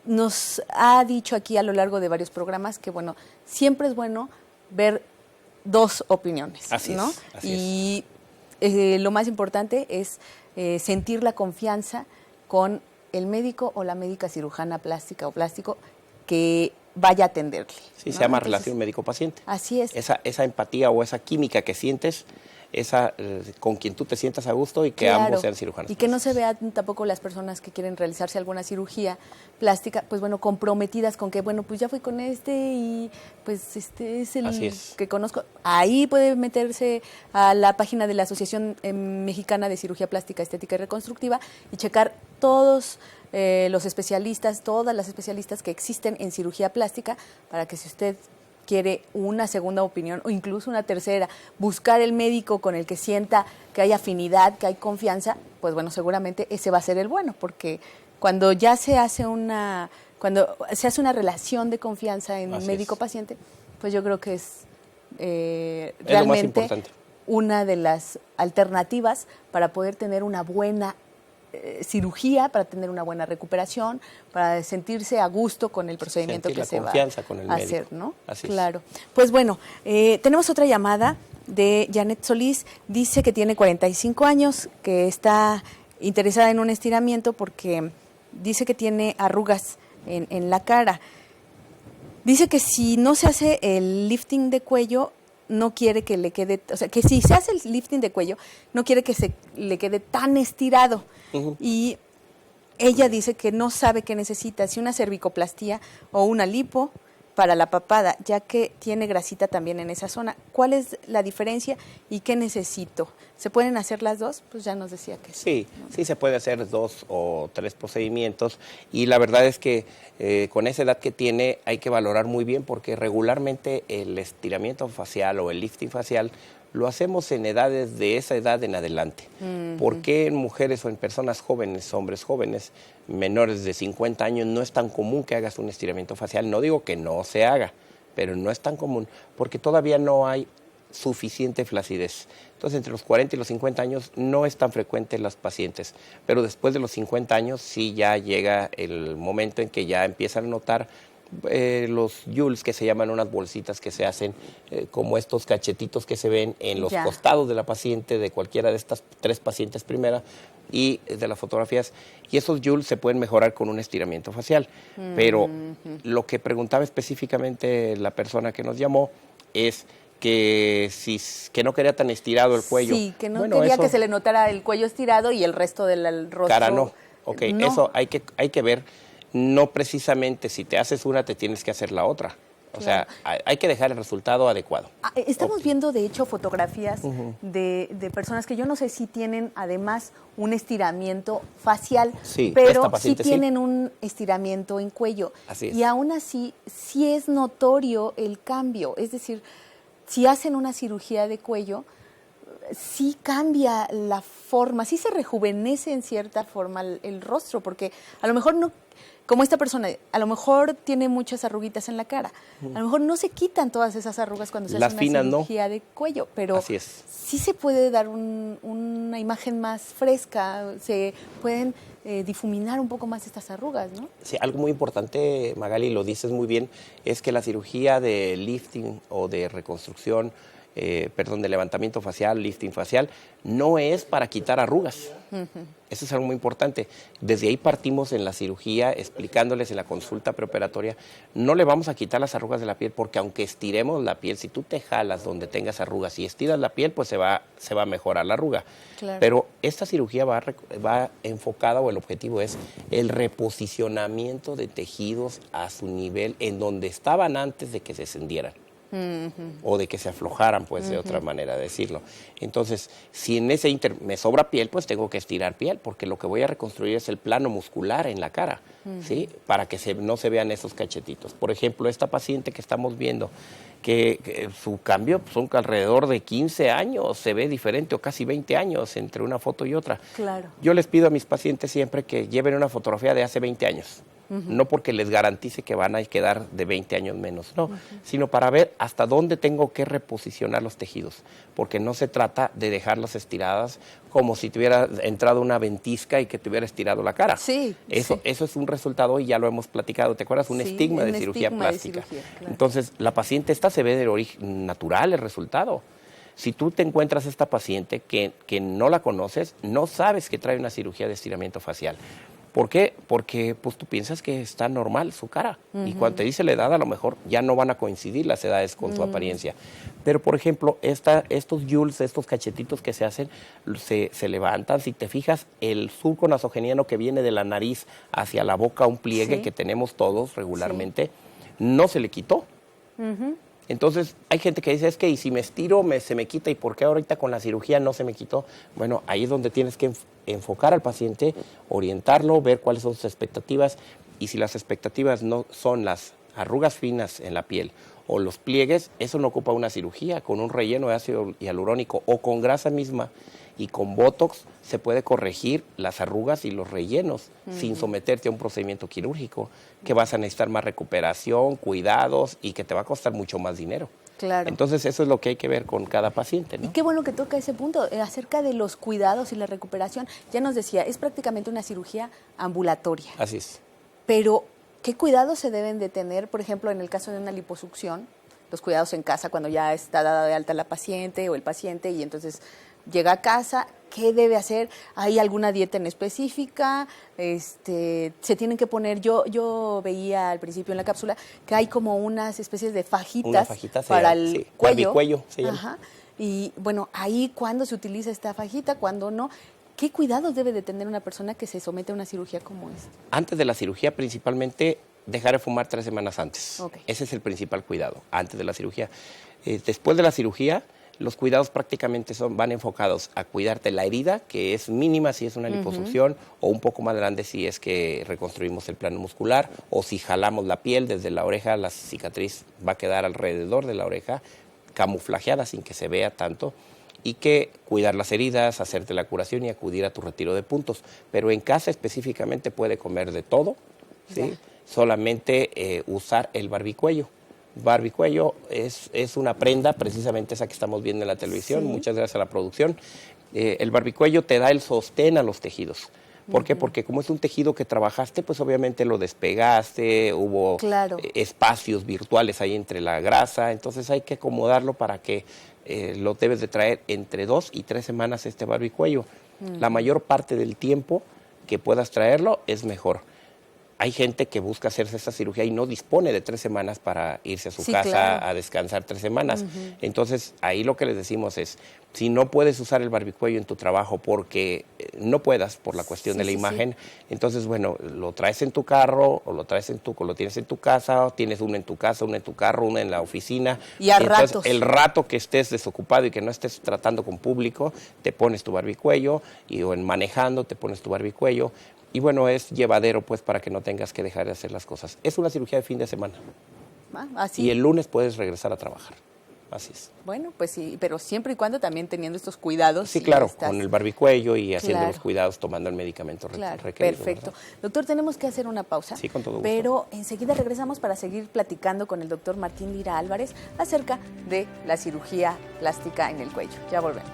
nos ha dicho aquí a lo largo de varios programas que, bueno, siempre es bueno ver dos opiniones, así ¿no? Es, así y lo más importante es sentir la confianza con el médico o la médica cirujana plástica o plástico que vaya a atenderle. Sí, ¿no? Se llama relación médico-paciente. Así es. Esa empatía o esa química que sientes, con quien tú te sientas a gusto y que ambos sean cirujanos. Y que no se vean tampoco las personas que quieren realizarse alguna cirugía plástica, pues bueno, comprometidas con que, bueno, pues ya fui con y pues este es el que conozco. Ahí puede meterse a la página de la Asociación Mexicana de Cirugía Plástica, Estética y Reconstructiva y checar todos los especialistas, todas las especialistas que existen en cirugía plástica, para que si usted quiere una segunda opinión o incluso una tercera, buscar el médico con el que sienta que hay afinidad, que hay confianza, pues bueno, seguramente ese va a ser el bueno, porque cuando ya se hace una relación de confianza en médico-paciente, pues yo creo que es realmente una de las alternativas para poder tener una buena cirugía, para tener una buena recuperación, para sentirse a gusto con el procedimiento que se va a hacer, ¿no? Así claro. Pues bueno, tenemos otra llamada de Janet Solís. Dice que tiene 45 años, que está interesada en un estiramiento porque dice que tiene arrugas en la cara. Dice que si no se hace el lifting de cuello, no quiere que le quede, o sea, que si se hace el lifting de cuello, no quiere que se le quede tan estirado. Y ella dice que no sabe qué necesita, si una cervicoplastía o una lipo para la papada, ya que tiene grasita también en esa zona. ¿Cuál es la diferencia y qué necesito? ¿Se pueden hacer las dos? Pues ya nos decía que sí. Sí, se puede hacer 2 o 3 procedimientos, y la verdad es que con esa edad que tiene hay que valorar muy bien, porque regularmente el estiramiento facial o el lifting facial lo hacemos en edades de esa edad en adelante. ¿Por qué en mujeres o en personas jóvenes, hombres jóvenes, menores de 50 años, no es tan común que hagas un estiramiento facial? No digo que no se haga, pero no es tan común, porque todavía no hay suficiente flacidez. Entonces, entre los 40 y los 50 años no es tan frecuente en las pacientes, pero después de los 50 años sí ya llega el momento en que ya empiezan a notar los yules, que se llaman unas bolsitas que se hacen como estos cachetitos que se ven en los costados de la paciente, de cualquiera de estas 3 pacientes primera y de las fotografías, y esos yules se pueden mejorar con un estiramiento facial. Pero lo que preguntaba específicamente la persona que nos llamó es que no quería tan estirado el cuello. Sí, que no quería que se le notara el cuello estirado y el resto del rostro. Cara no. Ok, no. Eso hay que ver. No precisamente si te haces una te tienes que hacer la otra. O sea, hay que dejar el resultado adecuado. Estamos viendo, de hecho, fotografías de personas que yo no sé si tienen además un estiramiento facial, pero sí tienen un estiramiento en cuello. Así es. Y aún así, sí es notorio el cambio. Es decir, si hacen una cirugía de cuello, sí cambia la forma, sí se rejuvenece en cierta forma el rostro, porque a lo mejor no, como esta persona, a lo mejor tiene muchas arruguitas en la cara, a lo mejor no se quitan todas esas arrugas cuando se hace una cirugía de cuello, pero sí se puede dar una imagen más fresca, se pueden difuminar un poco más estas arrugas, ¿no? Sí, algo muy importante, Magali, lo dices muy bien, es que la cirugía de lifting o de reconstrucción, de levantamiento facial, lifting facial, no es para quitar arrugas. Eso es algo muy importante. Desde ahí partimos en la cirugía, explicándoles en la consulta preoperatoria, no le vamos a quitar las arrugas de la piel, porque aunque estiremos la piel, si tú te jalas donde tengas arrugas y estiras la piel, pues se va a mejorar la arruga. Claro. Pero esta cirugía va enfocada, o el objetivo es el reposicionamiento de tejidos a su nivel, en donde estaban antes de que se descendieran. O de que se aflojaran, pues, de otra manera de decirlo. Entonces, si en ese me sobra piel, pues tengo que estirar piel, porque lo que voy a reconstruir es el plano muscular en la cara, ¿sí? Para que no se vean esos cachetitos. Por ejemplo, esta paciente que estamos viendo, que su cambio son alrededor de 15 años, se ve diferente, o casi 20 años entre una foto y otra. Claro. Yo les pido a mis pacientes siempre que lleven una fotografía de hace 20 años. No porque les garantice que van a quedar de 20 años menos, no, sino para ver hasta dónde tengo que reposicionar los tejidos, porque no se trata de dejarlas estiradas como si te hubiera entrado una ventisca y que te hubiera estirado la cara. Sí. Eso es un resultado, y ya lo hemos platicado, ¿te acuerdas? Un estigma de cirugía plástica. Claro. Entonces, la paciente esta se ve de origen natural el resultado. Si tú te encuentras esta paciente que no la conoces, no sabes que trae una cirugía de estiramiento facial. ¿Por qué? Porque pues tú piensas que está normal su cara, y cuando te dice la edad, a lo mejor ya no van a coincidir las edades con su apariencia. Pero, por ejemplo, estos yules, estos cachetitos que se hacen, se levantan. Si te fijas, el surco nasogeniano que viene de la nariz hacia la boca, un pliegue que tenemos todos regularmente, no se le quitó. Entonces, hay gente que dice, es que y si me estiro, se me quita, ¿y por qué ahorita con la cirugía no se me quitó? Bueno, ahí es donde tienes que enfocar al paciente, orientarlo, ver cuáles son sus expectativas, y si las expectativas no son las arrugas finas en la piel o los pliegues, eso no ocupa una cirugía. Con un relleno de ácido hialurónico o con grasa misma y con Botox se puede corregir las arrugas y los rellenos sin someterte a un procedimiento quirúrgico, que vas a necesitar más recuperación, cuidados, y que te va a costar mucho más dinero. Claro. Entonces, eso es lo que hay que ver con cada paciente, ¿no? Y qué bueno que toca ese punto, acerca de los cuidados y la recuperación. Ya nos decía, es prácticamente una cirugía ambulatoria. Así es. Pero, ¿qué cuidados se deben de tener, por ejemplo, en el caso de una liposucción? Los cuidados en casa cuando ya está dada de alta la paciente o el paciente, y entonces llega a casa, ¿qué debe hacer? ¿Hay alguna dieta en específica? Se tienen que poner, yo veía al principio en la cápsula que hay como unas especies de fajitas para el cuello. Barbicuello se llama. Ajá. Y bueno, ahí cuándo se utiliza esta fajita, cuándo no. ¿Qué cuidados debe de tener una persona que se somete a una cirugía como esta? Antes de la cirugía, principalmente, dejar de fumar 3 semanas antes. Ese es el principal cuidado, antes de la cirugía. Después de la cirugía, los cuidados prácticamente van enfocados a cuidarte la herida, que es mínima si es una liposucción, o un poco más grande si es que reconstruimos el plano muscular, o si jalamos la piel desde la oreja, la cicatriz va a quedar alrededor de la oreja, camuflajeada sin que se vea tanto, y que cuidar las heridas, hacerte la curación y acudir a tu retiro de puntos. Pero en casa específicamente puede comer de todo, ¿sí? Solamente usar el barbicuello. Barbicuello es una prenda, precisamente esa que estamos viendo en la televisión, muchas gracias a la producción. El barbicuello te da el sostén a los tejidos. ¿Por qué? Porque como es un tejido que trabajaste, pues obviamente lo despegaste, hubo espacios virtuales ahí entre la grasa, entonces hay que acomodarlo para que lo debes de traer entre 2 y 3 semanas este barbicuello. La mayor parte del tiempo que puedas traerlo es mejor. Hay gente que busca hacerse esta cirugía y no dispone de 3 semanas para irse a su casa a descansar 3 semanas. Entonces, ahí lo que les decimos es, si no puedes usar el barbicuello en tu trabajo porque no puedas por la cuestión de la imagen, entonces, bueno, lo traes en tu carro o lo tienes en tu casa, o tienes uno en tu casa, uno en tu carro, uno en la oficina. Y a entonces, ratos. el rato que estés desocupado y que no estés tratando con público, te pones tu barbicuello o en manejando te pones tu barbicuello. Y bueno, es llevadero pues para que no tengas que dejar de hacer las cosas. Es una cirugía de fin de semana. Así. Y el lunes puedes regresar a trabajar. Así es. Bueno, pues sí, pero siempre y cuando también teniendo estos cuidados. Sí, claro, con el barbicuello y haciendo los cuidados, tomando el medicamento requerido. Perfecto. ¿Verdad? Doctor, tenemos que hacer una pausa. Sí, con todo gusto. Pero enseguida regresamos para seguir platicando con el doctor Martín Lira Álvarez acerca de la cirugía plástica en el cuello. Ya volvemos.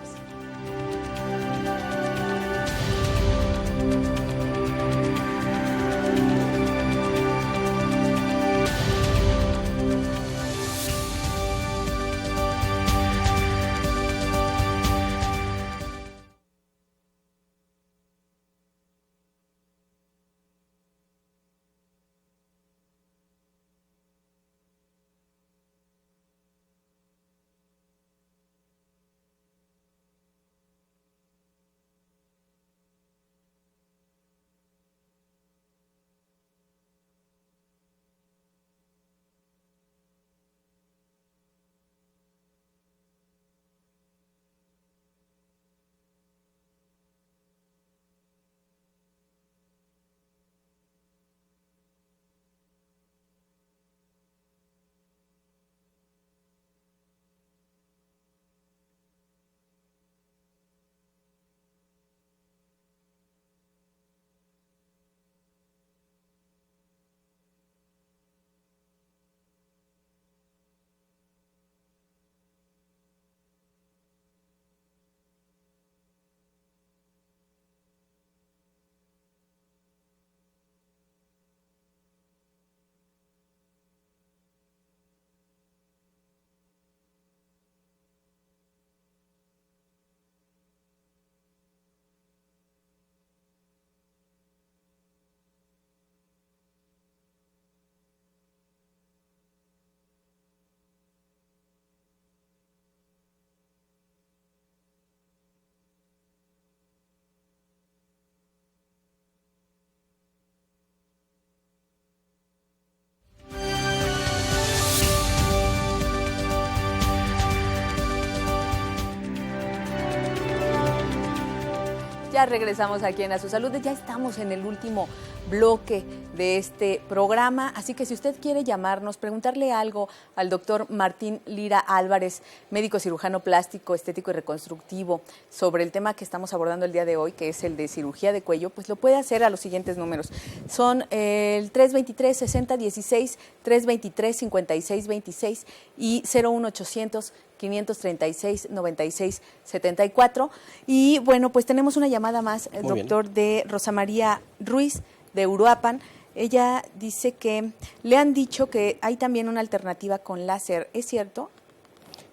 Ya regresamos aquí en A Su Salud, ya estamos en el último bloque de este programa, así que si usted quiere llamarnos, preguntarle algo al doctor Martín Lira Álvarez, médico cirujano plástico, estético y reconstructivo, sobre el tema que estamos abordando el día de hoy, que es el de cirugía de cuello, pues lo puede hacer a los siguientes números. Son el 323-6016, 323-5626 y 01800 536-96-74. Y bueno, pues tenemos una llamada más, doctor, de Rosa María Ruiz, de Uruapan. Ella dice que le han dicho que hay también una alternativa con láser. ¿Es cierto?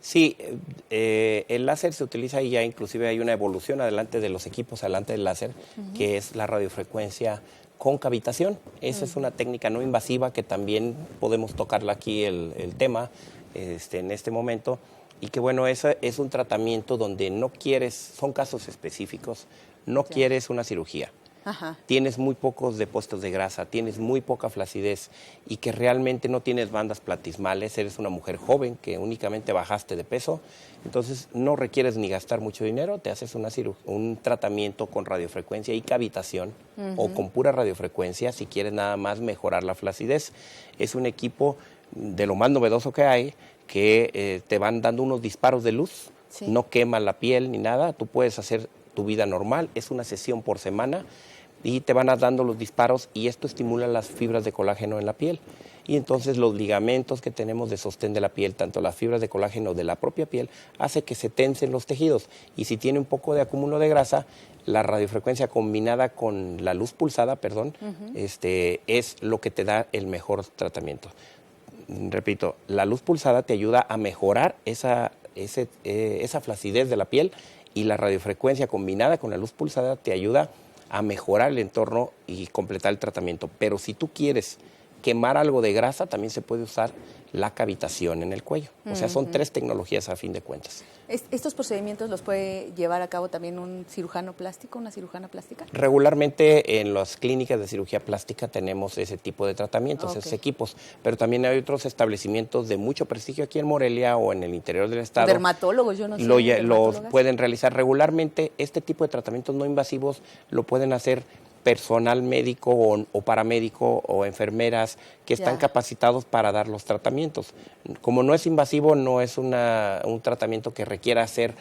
Sí, el láser se utiliza y ya inclusive hay una evolución adelante de los equipos, adelante del láser, que es la radiofrecuencia con cavitación. Esa es una técnica no invasiva que también podemos tocarla aquí el tema en este momento. Y que bueno, ese es un tratamiento donde no quieres, son casos específicos, no quieres una cirugía. Tienes muy pocos depósitos de grasa, tienes muy poca flacidez y que realmente no tienes bandas platismales, eres una mujer joven que únicamente bajaste de peso, entonces no requieres ni gastar mucho dinero, te haces un tratamiento con radiofrecuencia y cavitación o con pura radiofrecuencia si quieres nada más mejorar la flacidez. Es un equipo de lo más novedoso que hay, que te van dando unos disparos de luz, no quema la piel ni nada, tú puedes hacer tu vida normal, es una sesión por semana y te van dando los disparos y esto estimula las fibras de colágeno en la piel. Y entonces los ligamentos que tenemos de sostén de la piel, tanto las fibras de colágeno de la propia piel, hace que se tensen los tejidos. Y si tiene un poco de acúmulo de grasa, la radiofrecuencia combinada con la luz pulsada, es lo que te da el mejor tratamiento. Repito, la luz pulsada te ayuda a mejorar esa flacidez de la piel y la radiofrecuencia combinada con la luz pulsada te ayuda a mejorar el entorno y completar el tratamiento. Pero si tú quieres quemar algo de grasa, también se puede usar la cavitación en el cuello. O sea, son 3 tecnologías a fin de cuentas. ¿Estos procedimientos los puede llevar a cabo también un cirujano plástico, una cirujana plástica? Regularmente en las clínicas de cirugía plástica tenemos ese tipo de tratamientos, esos equipos, pero también hay otros establecimientos de mucho prestigio aquí en Morelia o en el interior del estado. Dermatólogos, yo no sé. Los pueden realizar regularmente. Este tipo de tratamientos no invasivos lo pueden hacer personal médico o paramédico o enfermeras que están capacitados para dar los tratamientos. Como no es invasivo, no es un tratamiento que requiera hacer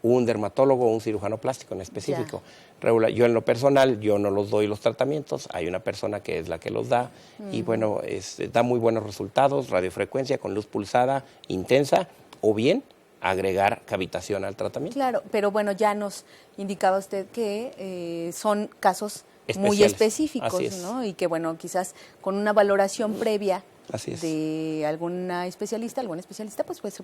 un dermatólogo o un cirujano plástico en específico. Yo en lo personal, yo no los doy los tratamientos, hay una persona que es la que los da y bueno, da muy buenos resultados, radiofrecuencia con luz pulsada intensa o bien agregar cavitación al tratamiento. Claro, pero bueno, ya nos indicaba usted que son casos muy específicos, ¿no? Y que bueno, quizás con una valoración previa de algún especialista, pues se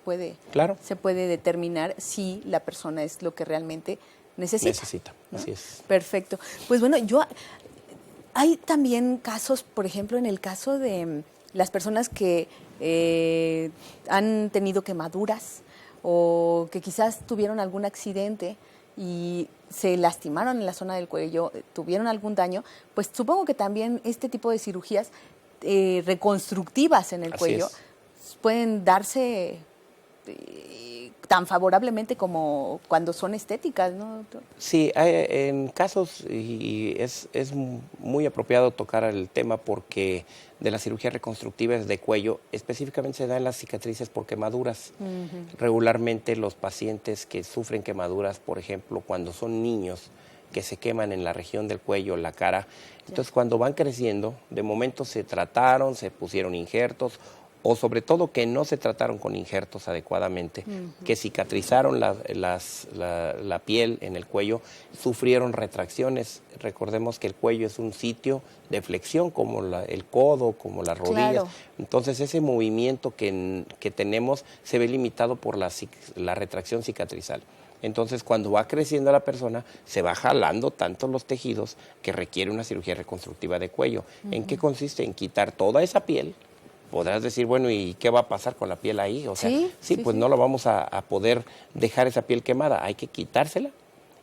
puede determinar si la persona es lo que realmente necesita. ¿No? Así es. Perfecto. Pues bueno, hay también casos, por ejemplo, en el caso de las personas que han tenido quemaduras o que quizás tuvieron algún accidente y se lastimaron en la zona del cuello, tuvieron algún daño, pues supongo que también este tipo de cirugías reconstructivas en el cuello pueden darse tan favorablemente como cuando son estéticas, ¿no? Sí, en casos, y es muy apropiado tocar el tema porque de las cirugías reconstructivas de cuello, específicamente se dan las cicatrices por quemaduras. Regularmente los pacientes que sufren quemaduras, por ejemplo, cuando son niños, que se queman en la región del cuello, la cara, entonces cuando van creciendo, de momento se trataron, se pusieron injertos, o sobre todo que no se trataron con injertos adecuadamente, que cicatrizaron la piel en el cuello, sufrieron retracciones. Recordemos que el cuello es un sitio de flexión, como el codo, como las rodillas. Claro. Entonces ese movimiento que tenemos se ve limitado por la retracción cicatrizal. Entonces, cuando va creciendo la persona, se va jalando tanto los tejidos que requiere una cirugía reconstructiva de cuello. ¿En qué consiste? En quitar toda esa piel. Podrás decir, bueno, ¿y qué va a pasar con la piel ahí? O sea, pues no lo vamos a poder dejar esa piel quemada. Hay que quitársela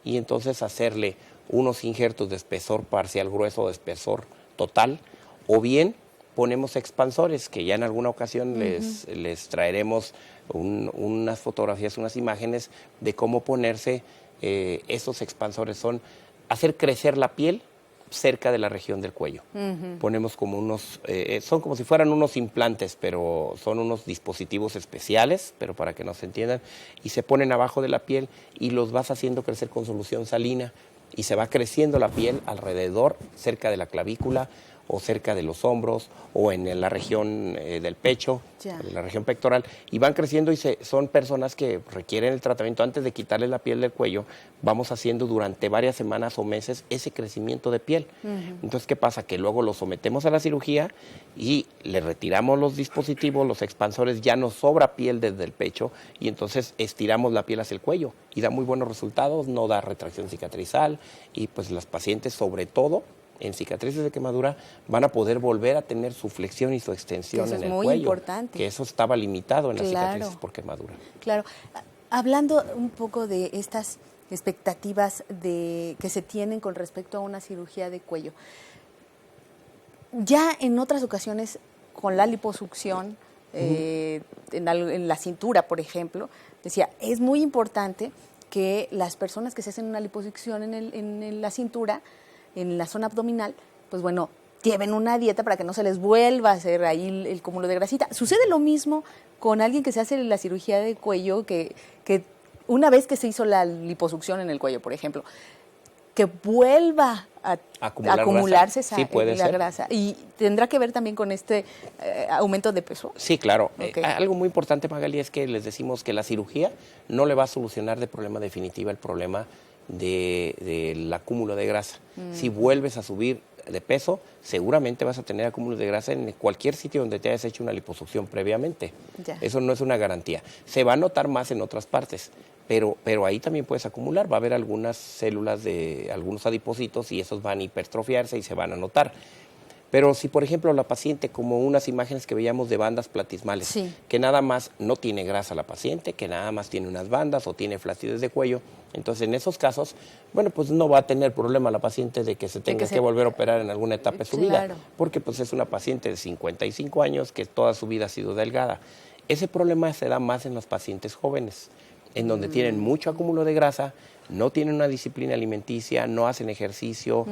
y entonces hacerle unos injertos de espesor parcial grueso o de espesor total, o bien ponemos expansores, que ya en alguna ocasión les traeremos unas fotografías, unas imágenes de cómo ponerse esos expansores. Son hacer crecer la piel cerca de la región del cuello. Ponemos como son como si fueran unos implantes, pero son unos dispositivos especiales, pero para que no se entiendan, y se ponen abajo de la piel y los vas haciendo crecer con solución salina y se va creciendo la piel alrededor, cerca de la clavícula o cerca de los hombros o en la región del pecho, en la región pectoral, y van creciendo y son personas que requieren el tratamiento antes de quitarles la piel del cuello. Vamos haciendo durante varias semanas o meses ese crecimiento de piel. Entonces, ¿qué pasa? Que luego lo sometemos a la cirugía y le retiramos los dispositivos, los expansores, ya nos sobra piel desde el pecho y entonces estiramos la piel hacia el cuello y da muy buenos resultados, no da retracción cicatrizal y pues las pacientes, sobre todo en cicatrices de quemadura, van a poder volver a tener su flexión y su extensión en el cuello. Eso es muy importante. Que eso estaba limitado en las cicatrices por quemadura. Claro. Hablando un poco de estas expectativas que se tienen con respecto a una cirugía de cuello, ya en otras ocasiones con la liposucción, en la cintura, por ejemplo, decía, es muy importante que las personas que se hacen una liposucción en la cintura, en la zona abdominal, pues bueno, lleven una dieta para que no se les vuelva a hacer ahí el cúmulo de grasita. Sucede lo mismo con alguien que se hace la cirugía de cuello, que una vez que se hizo la liposucción en el cuello, por ejemplo, que vuelva a acumularse grasa. Sí, puede la ser. grasa. ¿Y tendrá que ver también con este aumento de peso? Sí, claro. Okay. Algo muy importante, Magali, es que les decimos que la cirugía no le va a solucionar de problema definitiva el problema del acúmulo de grasa. Si vuelves a subir de peso, seguramente vas a tener acúmulos de grasa en cualquier sitio donde te hayas hecho una liposucción previamente. Ya. Eso no es una garantía. Se va a notar más en otras partes, pero ahí también puedes acumular. Va a haber algunas células de algunos adipocitos y esos van a hipertrofiarse y se van a notar. Pero si, por ejemplo, la paciente, como unas imágenes que veíamos de bandas platismales, sí, que nada más no tiene grasa la paciente, que nada más tiene unas bandas o tiene flacidez de cuello, entonces en esos casos, bueno, pues no va a tener problema la paciente de que se tenga que volver a operar en alguna etapa de su vida, porque pues es una paciente de 55 años que toda su vida ha sido delgada. Ese problema se da más en los pacientes jóvenes, en donde tienen mucho acúmulo de grasa, no tienen una disciplina alimenticia, no hacen ejercicio,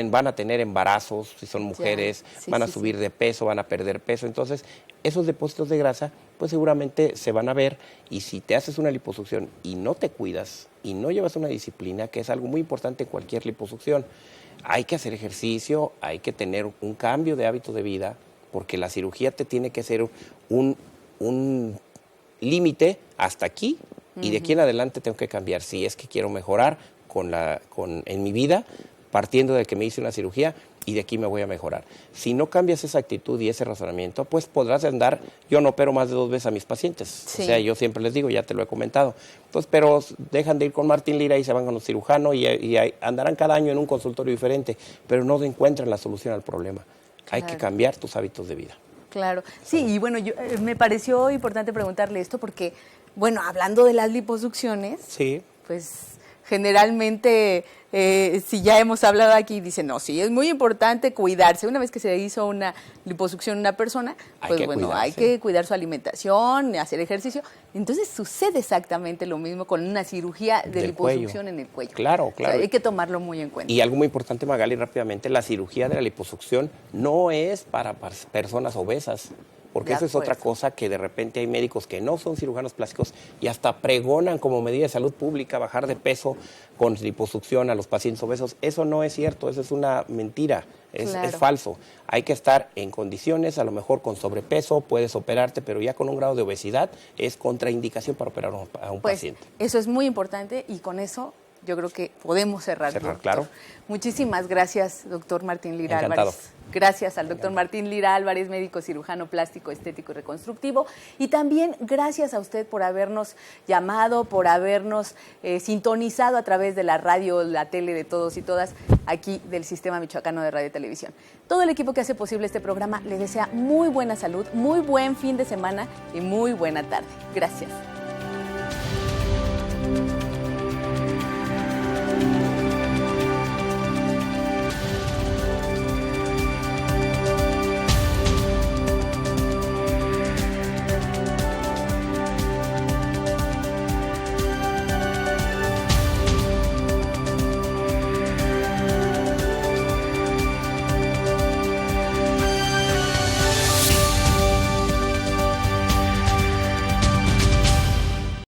van a tener embarazos, si son mujeres, van a subir de peso, van a perder peso. Entonces, esos depósitos de grasa, pues seguramente se van a ver, y si te haces una liposucción y no te cuidas y no llevas una disciplina, que es algo muy importante en cualquier liposucción, hay que hacer ejercicio, hay que tener un cambio de hábito de vida, porque la cirugía te tiene que ser un límite hasta aquí, y de aquí en adelante tengo que cambiar si es que quiero mejorar en mi vida, partiendo de que me hice una cirugía y de aquí me voy a mejorar. Si no cambias esa actitud y ese razonamiento, pues podrás andar. Yo no opero más de 2 veces a mis pacientes. Sí. O sea, yo siempre les digo, ya te lo he comentado. Entonces, pero dejan de ir con Martín Lira y se van con los cirujanos y andarán cada año en un consultorio diferente, pero no encuentran la solución al problema. Claro. Hay que cambiar tus hábitos de vida. Claro. Sí, y bueno, me pareció importante preguntarle esto porque, bueno, hablando de las liposucciones, sí, pues generalmente, si ya hemos hablado aquí, dicen, no, sí, es muy importante cuidarse. Una vez que se hizo una liposucción a una persona, pues bueno, hay que cuidar su alimentación, hacer ejercicio. Entonces sucede exactamente lo mismo con una cirugía de liposucción en el cuello. Claro, claro. O sea, hay que tomarlo muy en cuenta. Y algo muy importante, Magali, rápidamente, la cirugía de la liposucción no es para personas obesas. Porque eso es otra cosa que de repente hay médicos que no son cirujanos plásticos y hasta pregonan como medida de salud pública bajar de peso con liposucción a los pacientes obesos. Eso no es cierto, eso es una mentira, es falso. Hay que estar en condiciones, a lo mejor con sobrepeso, puedes operarte, pero ya con un grado de obesidad es contraindicación para operar a un paciente. Eso es muy importante y con eso yo creo que podemos cerrar. Claro. Muchísimas gracias, doctor Martín Lira Encantado. Álvarez. Gracias al doctor Martín Lira Álvarez, médico cirujano plástico, estético y reconstructivo. Y también gracias a usted por habernos llamado, por habernos sintonizado a través de la radio, la tele de todos y todas, aquí del Sistema Michoacano de Radio y Televisión. Todo el equipo que hace posible este programa le desea muy buena salud, muy buen fin de semana y muy buena tarde. Gracias.